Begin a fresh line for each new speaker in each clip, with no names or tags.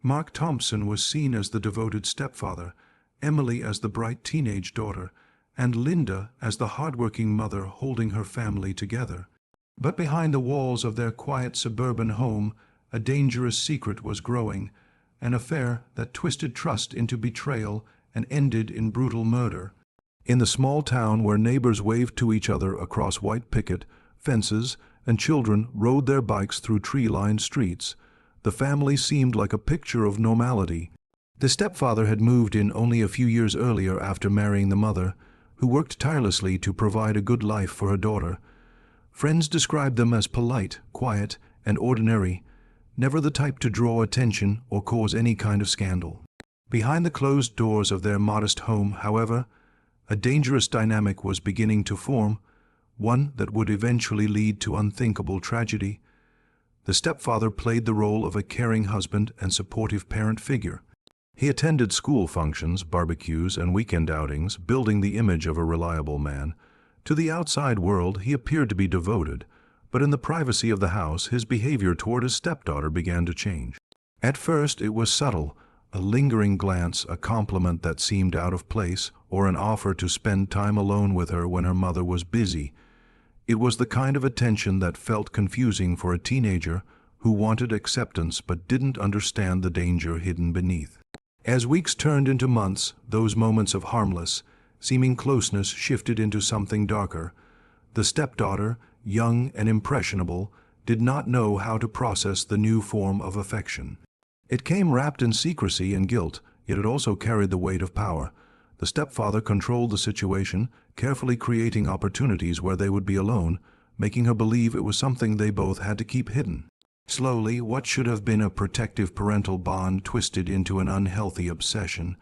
Mark Thompson was seen as the devoted stepfather, Emily as the bright teenage daughter, and Linda as the hardworking mother holding her family together. But behind the walls of their quiet suburban home, a dangerous secret was growing, an affair that twisted trust into betrayal and ended in brutal murder. In the small town where neighbors waved to each other across white picket fences and children rode their bikes through tree-lined streets, the family seemed like a picture of normality. The stepfather had moved in only a few years earlier after marrying the mother, who worked tirelessly to provide a good life for her daughter. Friends described them as polite, quiet, and ordinary, never the type to draw attention or cause any kind of scandal. Behind the closed doors of their modest home, however, a dangerous dynamic was beginning to form, one that would eventually lead to unthinkable tragedy. The stepfather played the role of a caring husband and supportive parent figure. He attended school functions, barbecues, and weekend outings, building the image of a reliable man. To the outside world, he appeared to be devoted, but in the privacy of the house, his behavior toward his stepdaughter began to change. At first, it was subtle, a lingering glance, a compliment that seemed out of place, or an offer to spend time alone with her when her mother was busy. It was the kind of attention that felt confusing for a teenager who wanted acceptance but didn't understand the danger hidden beneath. As weeks turned into months, those moments of harmless, seeming closeness shifted into something darker. The stepdaughter, young and impressionable, did not know how to process the new form of affection. It came wrapped in secrecy and guilt, yet it also carried the weight of power. The stepfather controlled the situation, carefully creating opportunities where they would be alone, making her believe it was something they both had to keep hidden. Slowly, what should have been a protective parental bond twisted into an unhealthy obsession.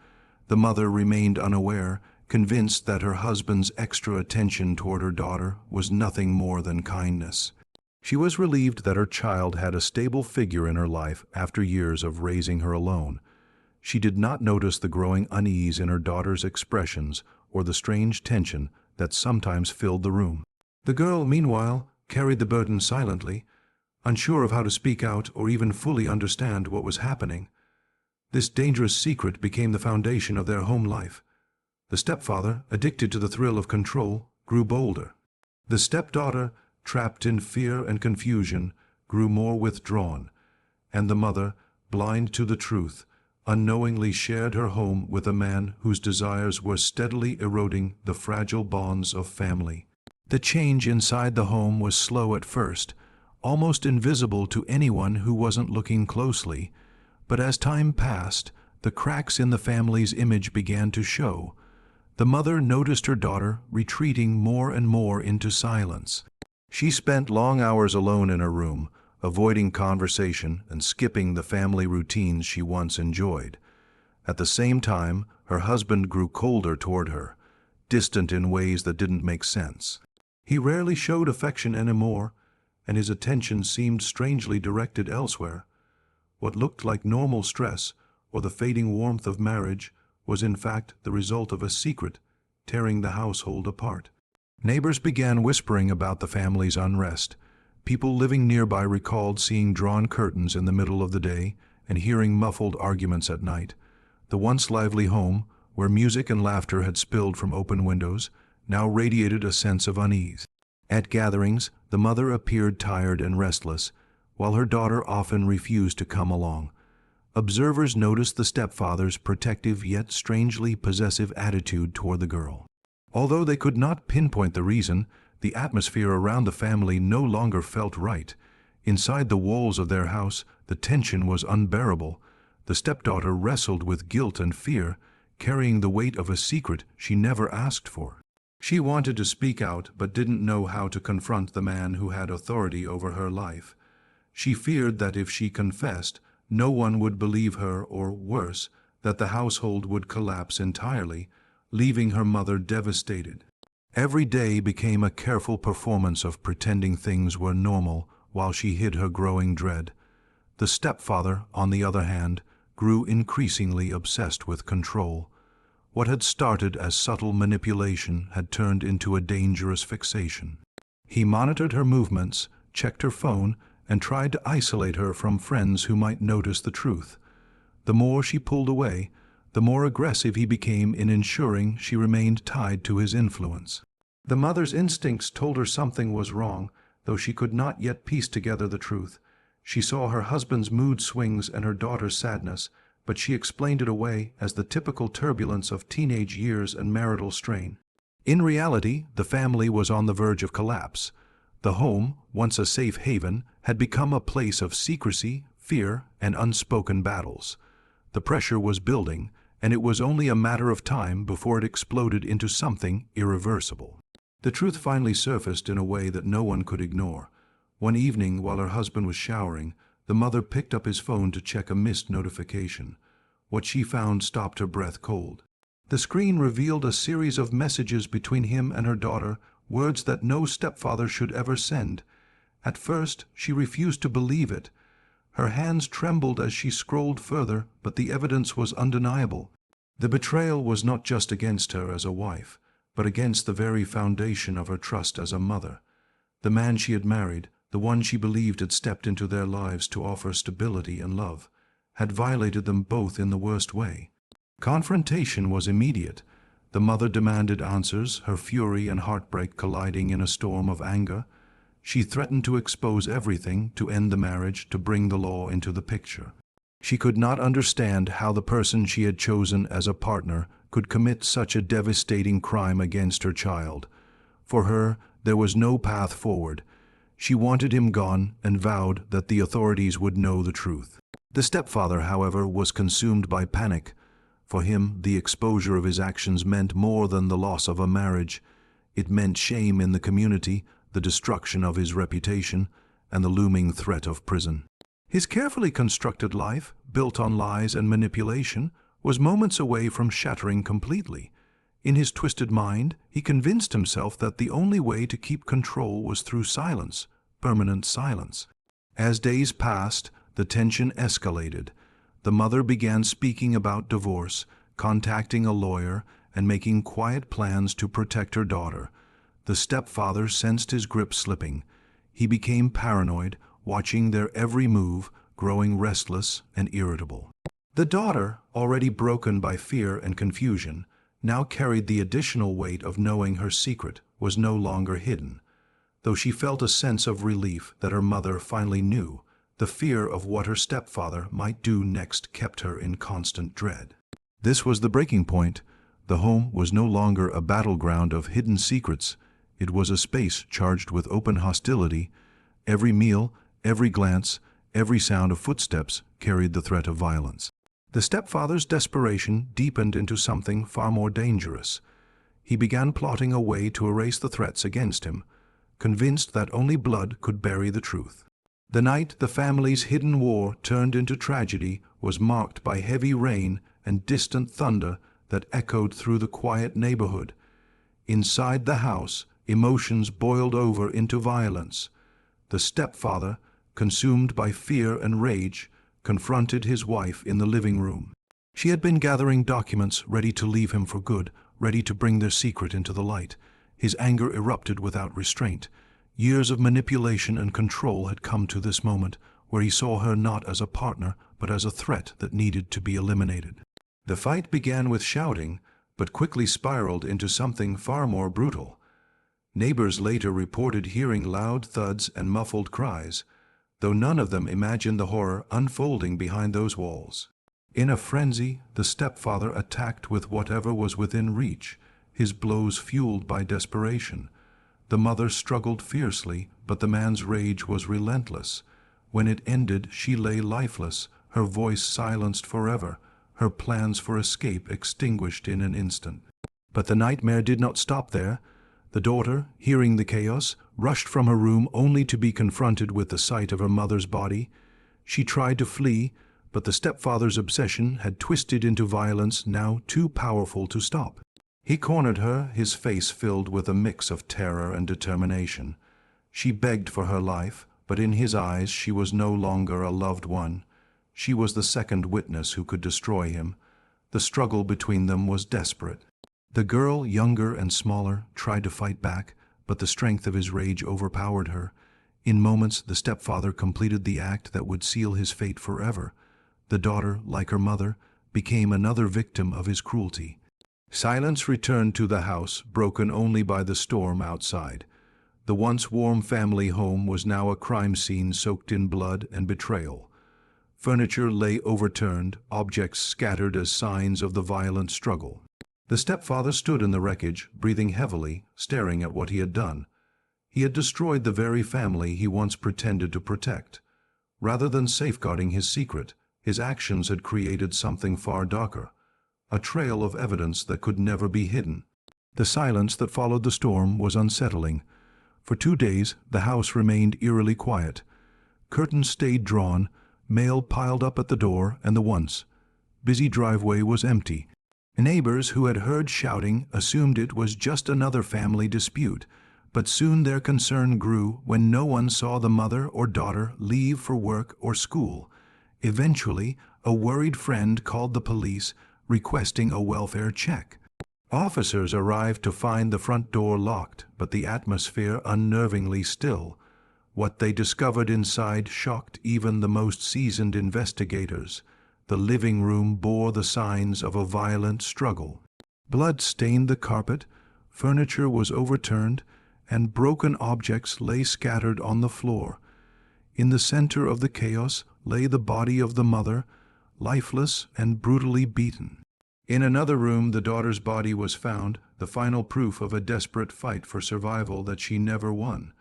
The mother remained unaware, convinced that her husband's extra attention toward her daughter was nothing more than kindness. She was relieved that her child had a stable figure in her life after years of raising her alone. She did not notice the growing unease in her daughter's expressions or the strange tension that sometimes filled the room. The girl, meanwhile, carried the burden silently, unsure of how to speak out or even fully understand what was happening. This dangerous secret became the foundation of their home life. The stepfather, addicted to the thrill of control, grew bolder. The stepdaughter, trapped in fear and confusion, grew more withdrawn, and the mother, blind to the truth, unknowingly shared her home with a man whose desires were steadily eroding the fragile bonds of family. The change inside the home was slow at first, almost invisible to anyone who wasn't looking closely, but as time passed, the cracks in the family's image began to show. The mother noticed her daughter retreating more and more into silence. She spent long hours alone in her room, avoiding conversation and skipping the family routines she once enjoyed. At the same time, her husband grew colder toward her, distant in ways that didn't make sense. He rarely showed affection anymore, and his attention seemed strangely directed elsewhere. What looked like normal stress or the fading warmth of marriage was in fact the result of a secret tearing the household apart. Neighbors began whispering about the family's unrest. People living nearby recalled seeing drawn curtains in the middle of the day and hearing muffled arguments at night. The once lively home, where music and laughter had spilled from open windows, now radiated a sense of unease. At gatherings, the mother appeared tired and restless, while her daughter often refused to come along. Observers noticed the stepfather's protective yet strangely possessive attitude toward the girl. Although they could not pinpoint the reason, the atmosphere around the family no longer felt right. Inside the walls of their house, the tension was unbearable. The stepdaughter wrestled with guilt and fear, carrying the weight of a secret she never asked for. She wanted to speak out but didn't know how to confront the man who had authority over her life. She feared that if she confessed, no one would believe her, or worse, that the household would collapse entirely, leaving her mother devastated. Every day became a careful performance of pretending things were normal while she hid her growing dread. The stepfather, on the other hand, grew increasingly obsessed with control. What had started as subtle manipulation had turned into a dangerous fixation. He monitored her movements, checked her phone, and tried to isolate her from friends who might notice the truth. The more she pulled away, the more aggressive he became in ensuring she remained tied to his influence. The mother's instincts told her something was wrong, though she could not yet piece together the truth. She saw her husband's mood swings and her daughter's sadness, but she explained it away as the typical turbulence of teenage years and marital strain. In reality, the family was on the verge of collapse. The home, once a safe haven, had become a place of secrecy, fear, and unspoken battles. The pressure was building, and it was only a matter of time before it exploded into something irreversible. The truth finally surfaced in a way that no one could ignore. One evening, while her husband was showering, the mother picked up his phone to check a missed notification. What she found stopped her breath cold. The screen revealed a series of messages between him and her daughter, words that no stepfather should ever send. At first, she refused to believe it. Her hands trembled as she scrolled further, but the evidence was undeniable. The betrayal was not just against her as a wife, but against the very foundation of her trust as a mother. The man she had married, the one she believed had stepped into their lives to offer stability and love, had violated them both in the worst way. Confrontation was immediate. The mother demanded answers, her fury and heartbreak colliding in a storm of anger. She threatened to expose everything, to end the marriage, to bring the law into the picture. She could not understand how the person she had chosen as a partner could commit such a devastating crime against her child. For her, there was no path forward. She wanted him gone and vowed that the authorities would know the truth. The stepfather, however, was consumed by panic. For him, the exposure of his actions meant more than the loss of a marriage. It meant shame in the community, the destruction of his reputation, and the looming threat of prison. His carefully constructed life, built on lies and manipulation, was moments away from shattering completely. In his twisted mind, he convinced himself that the only way to keep control was through silence, permanent silence. As days passed, the tension escalated. The mother began speaking about divorce, contacting a lawyer, and making quiet plans to protect her daughter. The stepfather sensed his grip slipping. He became paranoid, watching their every move, growing restless and irritable. The daughter, already broken by fear and confusion, now carried the additional weight of knowing her secret was no longer hidden. Though she felt a sense of relief that her mother finally knew, the fear of what her stepfather might do next kept her in constant dread. This was the breaking point. The home was no longer a battleground of hidden secrets. It was a space charged with open hostility. Every meal, every glance, every sound of footsteps carried the threat of violence. The stepfather's desperation deepened into something far more dangerous. He began plotting a way to erase the threats against him, convinced that only blood could bury the truth. The night the family's hidden war turned into tragedy was marked by heavy rain and distant thunder that echoed through the quiet neighborhood. Inside the house, emotions boiled over into violence. The stepfather, consumed by fear and rage, confronted his wife in the living room. She had been gathering documents ready to leave him for good, ready to bring their secret into the light. His anger erupted without restraint. Years of manipulation and control had come to this moment, where he saw her not as a partner, but as a threat that needed to be eliminated. The fight began with shouting, but quickly spiraled into something far more brutal. Neighbors later reported hearing loud thuds and muffled cries, though none of them imagined the horror unfolding behind those walls. In a frenzy, the stepfather attacked with whatever was within reach, his blows fueled by desperation. The mother struggled fiercely, but the man's rage was relentless. When it ended, she lay lifeless, her voice silenced forever, her plans for escape extinguished in an instant. But the nightmare did not stop there. The daughter, hearing the chaos, rushed from her room only to be confronted with the sight of her mother's body. She tried to flee, but the stepfather's obsession had twisted into violence now too powerful to stop. He cornered her, his face filled with a mix of terror and determination. She begged for her life, but in his eyes she was no longer a loved one. She was the second witness who could destroy him. The struggle between them was desperate. The girl, younger and smaller, tried to fight back, but the strength of his rage overpowered her. In moments, the stepfather completed the act that would seal his fate forever. The daughter, like her mother, became another victim of his cruelty. Silence returned to the house, broken only by the storm outside. The once warm family home was now a crime scene soaked in blood and betrayal. Furniture lay overturned, objects scattered as signs of the violent struggle. The stepfather stood in the wreckage, breathing heavily, staring at what he had done. He had destroyed the very family he once pretended to protect. Rather than safeguarding his secret, his actions had created something far darker, a trail of evidence that could never be hidden. The silence that followed the storm was unsettling. For 2 days, the house remained eerily quiet. Curtains stayed drawn, mail piled up at the door, and the once busy driveway was empty. Neighbors who had heard shouting assumed it was just another family dispute, but soon their concern grew when no one saw the mother or daughter leave for work or school. Eventually, a worried friend called the police, requesting a welfare check. Officers arrived to find the front door locked, but the atmosphere unnervingly still. What they discovered inside shocked even the most seasoned investigators. The living room bore the signs of a violent struggle. Blood stained the carpet, furniture was overturned, and broken objects lay scattered on the floor. In the center of the chaos lay the body of the mother, lifeless and brutally beaten. In another room, the daughter's body was found, the final proof of a desperate fight for survival that she never won.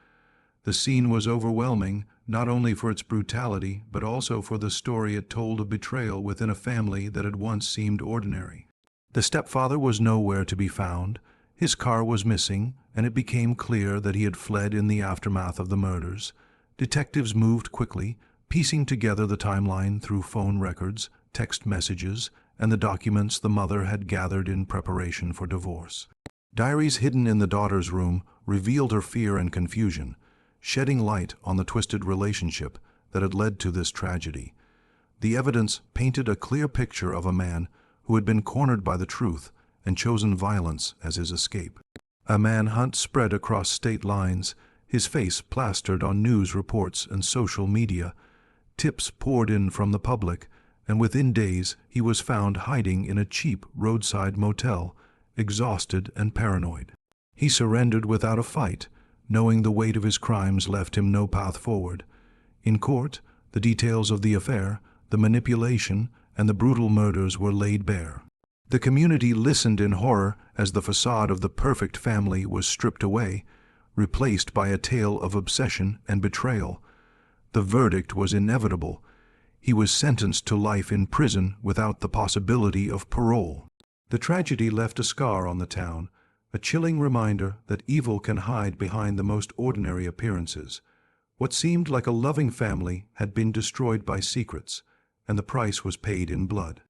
The scene was overwhelming, not only for its brutality, but also for the story it told of betrayal within a family that had once seemed ordinary. The stepfather was nowhere to be found. His car was missing, and it became clear that he had fled in the aftermath of the murders. Detectives moved quickly, piecing together the timeline through phone records, text messages, and the documents the mother had gathered in preparation for divorce. Diaries hidden in the daughter's room revealed her fear and confusion, shedding light on the twisted relationship that had led to this tragedy. The evidence painted a clear picture of a man who had been cornered by the truth and chosen violence as his escape. A manhunt spread across state lines, his face plastered on news reports and social media. Tips poured in from the public, and within days he was found hiding in a cheap roadside motel, exhausted and paranoid. He surrendered without a fight, knowing the weight of his crimes left him no path forward. In court, the details of the affair, the manipulation, and the brutal murders were laid bare. The community listened in horror as the facade of the perfect family was stripped away, replaced by a tale of obsession and betrayal. The verdict was inevitable. He was sentenced to life in prison without the possibility of parole. The tragedy left a scar on the town, a chilling reminder that evil can hide behind the most ordinary appearances. What seemed like a loving family had been destroyed by secrets, and the price was paid in blood.